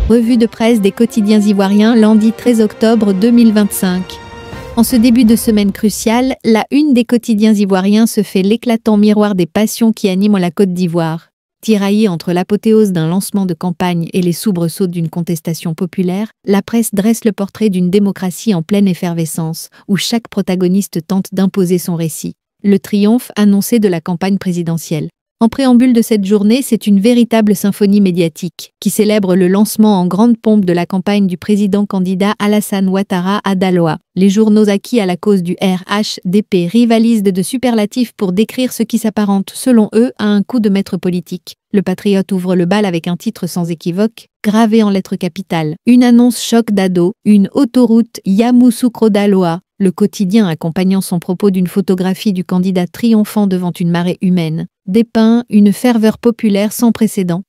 Revue de presse des quotidiens ivoiriens, lundi 13 octobre 2025. En ce début de semaine cruciale, la une des quotidiens ivoiriens se fait l'éclatant miroir des passions qui animent la Côte d'Ivoire. Tiraillée entre l'apothéose d'un lancement de campagne et les soubresauts d'une contestation populaire, la presse dresse le portrait d'une démocratie en pleine effervescence, où chaque protagoniste tente d'imposer son récit. Le triomphe annoncé de la campagne présidentielle. En préambule de cette journée, c'est une véritable symphonie médiatique qui célèbre le lancement en grande pompe de la campagne du président candidat Alassane Ouattara à Daloa. Les journaux acquis à la cause du RHDP rivalisent de superlatifs pour décrire ce qui s'apparente, selon eux, à un coup de maître politique. Le Patriote ouvre le bal avec un titre sans équivoque, gravé en lettres capitales. Une annonce choc d'ado, une autoroute Yamoussoukro-Daloa. Le quotidien accompagnant son propos d'une photographie du candidat triomphant devant une marée humaine, dépeint une ferveur populaire sans précédent.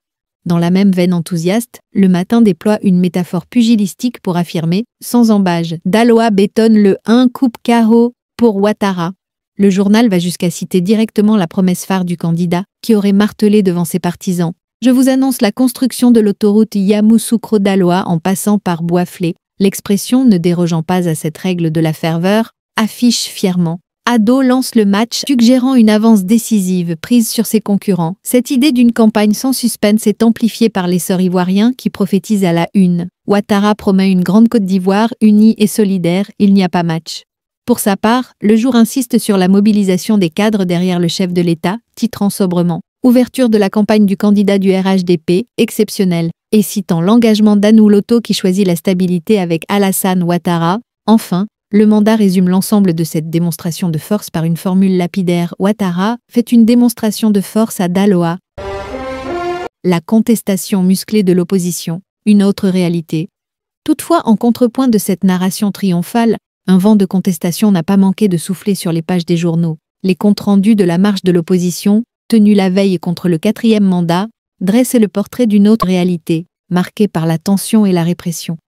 Dans la même veine enthousiaste, Le Matin déploie une métaphore pugilistique pour affirmer, sans embâge, Daloa bétonne le 1 coupe KO pour Ouattara. Le journal va jusqu'à citer directement la promesse phare du candidat, qui aurait martelé devant ses partisans. Je vous annonce la construction de l'autoroute Yamoussoukro-Daloa en passant par Boisflé. L'expression, ne dérogeant pas à cette règle de la ferveur, affiche fièrement. Ado lance le match, suggérant une avance décisive prise sur ses concurrents. Cette idée d'une campagne sans suspense est amplifiée par l'essor ivoirien qui prophétise à la une. Ouattara promet une grande Côte d'Ivoire unie et solidaire, il n'y a pas match. Pour sa part, Le Jour insiste sur la mobilisation des cadres derrière le chef de l'État, titrant sobrement. Ouverture de la campagne du candidat du RHDP, exceptionnelle, et citant l'engagement d'Anou Loto qui choisit la stabilité avec Alassane Ouattara. Enfin, le mandat résume l'ensemble de cette démonstration de force par une formule lapidaire. Ouattara fait une démonstration de force à Daloa. La contestation musclée de l'opposition, une autre réalité. Toutefois, en contrepoint de cette narration triomphale, un vent de contestation n'a pas manqué de souffler sur les pages des journaux. Les comptes rendus de la marche de l'opposition, tenue la veille contre le 4e mandat, dressent le portrait d'une autre réalité, marquée par la tension et la répression.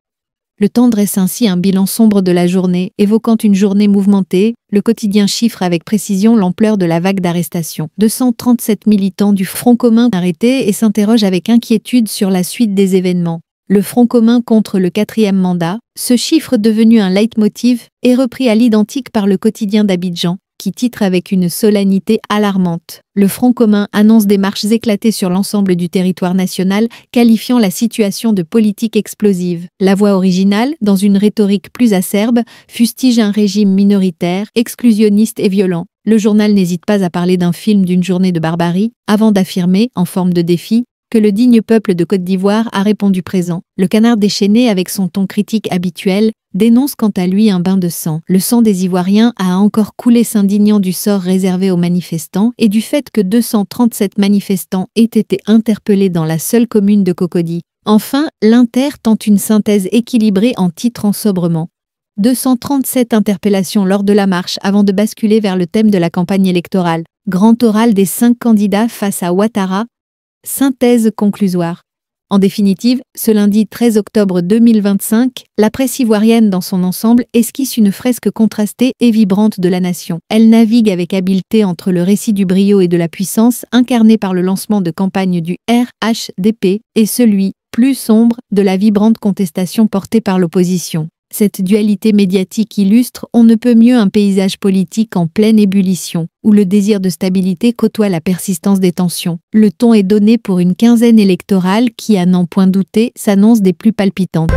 Le Temps dresse ainsi un bilan sombre de la journée, évoquant une journée mouvementée. Le quotidien chiffre avec précision l'ampleur de la vague d'arrestations. 237 militants du Front commun arrêtés et s'interroge avec inquiétude sur la suite des événements. Le Front commun contre le 4e mandat, ce chiffre devenu un leitmotiv, est repris à l'identique par le quotidien d'Abidjan, qui titre avec une solennité alarmante. Le Front commun annonce des marches éclatées sur l'ensemble du territoire national, qualifiant la situation de politique explosive. La voix originale, dans une rhétorique plus acerbe, fustige un régime minoritaire, exclusionniste et violent. Le journal n'hésite pas à parler d'un film d'une journée de barbarie, avant d'affirmer, en forme de défi, que le digne peuple de Côte d'Ivoire a répondu présent. Le Canard déchaîné, avec son ton critique habituel, dénonce quant à lui un bain de sang. Le sang des Ivoiriens a encore coulé, s'indignant du sort réservé aux manifestants et du fait que 237 manifestants aient été interpellés dans la seule commune de Cocody. Enfin, l'Inter tente une synthèse équilibrée en titrant sobrement 237 interpellations lors de la marche avant de basculer vers le thème de la campagne électorale. Grand oral des 5 candidats face à Ouattara. Synthèse conclusoire. En définitive, ce lundi 13 octobre 2025, la presse ivoirienne dans son ensemble esquisse une fresque contrastée et vibrante de la nation. Elle navigue avec habileté entre le récit du brio et de la puissance incarné par le lancement de campagne du RHDP et celui, plus sombre, de la vibrante contestation portée par l'opposition. Cette dualité médiatique illustre on ne peut mieux un paysage politique en pleine ébullition, où le désir de stabilité côtoie la persistance des tensions. Le ton est donné pour une quinzaine électorale qui, à n'en point douter, s'annonce des plus palpitantes.